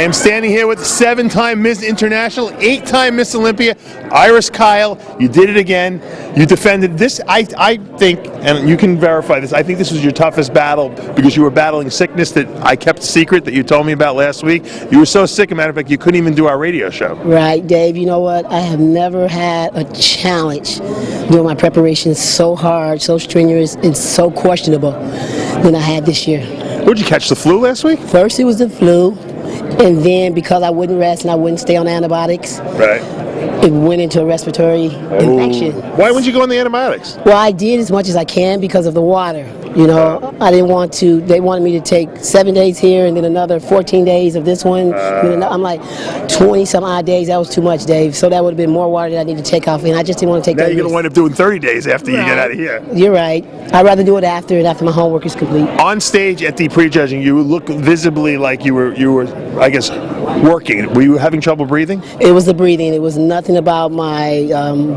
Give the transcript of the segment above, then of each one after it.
I am standing here with 7-time Miss International, 8-time Miss Olympia, Iris Kyle. You did it again. You defended this. I think, and you can verify this, I think this was your toughest battle because you were battling sickness that I kept secret that you told me about last week. You were so sick, as a matter of fact, you couldn't even do our radio show. Right, Dave. You know what? I have never had a challenge doing my preparation so hard, so strenuous, and so questionable than I had this year. Did you catch the flu last week? First it was the flu, and then because I wouldn't rest and I wouldn't stay on antibiotics, Right. it went into a respiratory infection. Why wouldn't you go on the antibiotics? Well, I did as much as I can because of the water. You know, I didn't want to. They wanted me to take 7 days here and then another 14 days of this one. I'm like 20 some odd days. That was too much, Dave. So that would have been more water that I need to take off, and I just didn't want to take Now that you're going to risk. wind up doing 30 days after you get out of here. You're right. I'd rather do it after my homework is complete. On stage at the prejudging, you look visibly like you were, I guess, working. Were you having trouble breathing? It was the breathing. It was nothing about my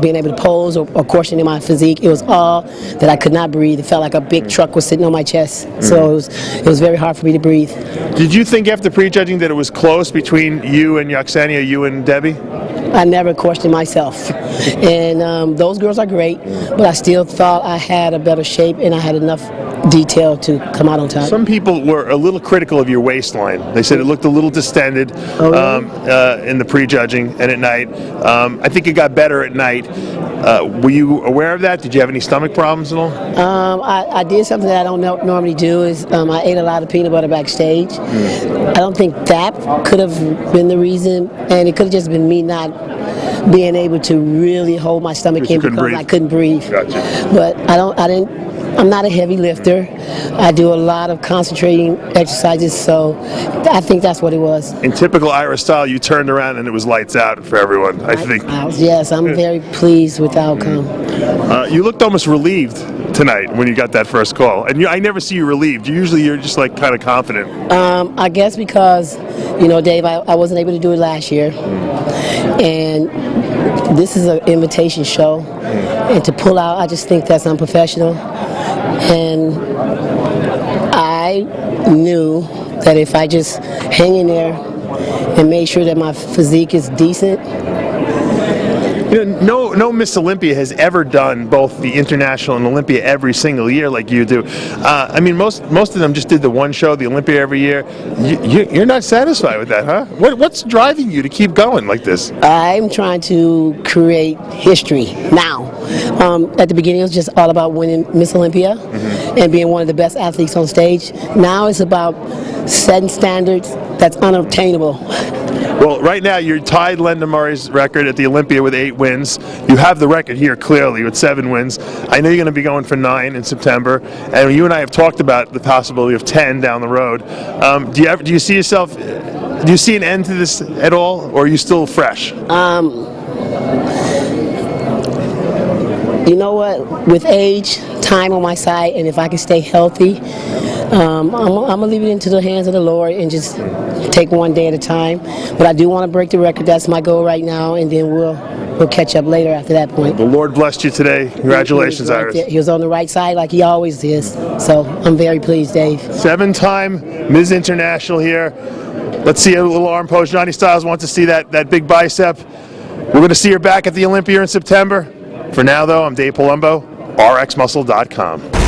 being able to pose or questioning my physique. It was all that I could not breathe. It felt like a big truck was sitting on my chest. So it was very hard for me to breathe. Did you think after prejudging that it was close between you and Yaxania, you and Debbie? I never questioned myself. And those girls are great, but I still thought I had a better shape and I had enough detail to come out on top. Some people were a little critical of your waistline. They said it looked a little distended in the prejudging and at night. I think it got better at night. Were you aware of that? Did you have any stomach problems at all? I did something that I don't normally do is I ate a lot of peanut butter backstage. I don't think that could have been the reason, and it could have just been me not being able to really hold my stomach in because I couldn't breathe. Gotcha. But I'm not a heavy lifter. I do a lot of concentrating exercises, so I think that's what it was. In typical Iris style, you turned around and it was lights out for everyone, I think. Yes, I'm very pleased with the outcome. You looked almost relieved tonight when you got that first call. And I never see you relieved. You're just like kind of confident. I guess because, Dave, I wasn't able to do it last year. And this is an invitation show. And to pull out, I just think that's unprofessional. And I knew that if I just hang in there and make sure that my physique is decent. No Miss Olympia has ever done both the International and Olympia every single year like you do. Most of them just did the one show, the Olympia every year. You're not satisfied with that, huh? What's driving you to keep going like this? I'm trying to create history now. At the beginning, it was just all about winning Miss Olympia and being one of the best athletes on stage. Now it's about setting standards that's unobtainable. Well, right now you're tied Linda Murray's record at the Olympia with 8 wins. You have the record here clearly with 7 wins. I know you're going to be going for 9 in September, and you and I have talked about the possibility of 10 down the road. Do you see yourself? Do you see an end to this at all, or are you still fresh? You know what? With age, time on my side, and if I can stay healthy, I'm going to leave it into the hands of the Lord and just take one day at a time. But I do want to break the record. That's my goal right now, and then we'll catch up later after that point. The Lord blessed you today. Congratulations, Iris. He was on the right side like he always is. So I'm very pleased, Dave. 7-time Ms. International here. Let's see a little arm pose. Johnny Styles wants to see that big bicep. We're going to see her back at the Olympia in September. For now, though, I'm Dave Palumbo, rxmuscle.com.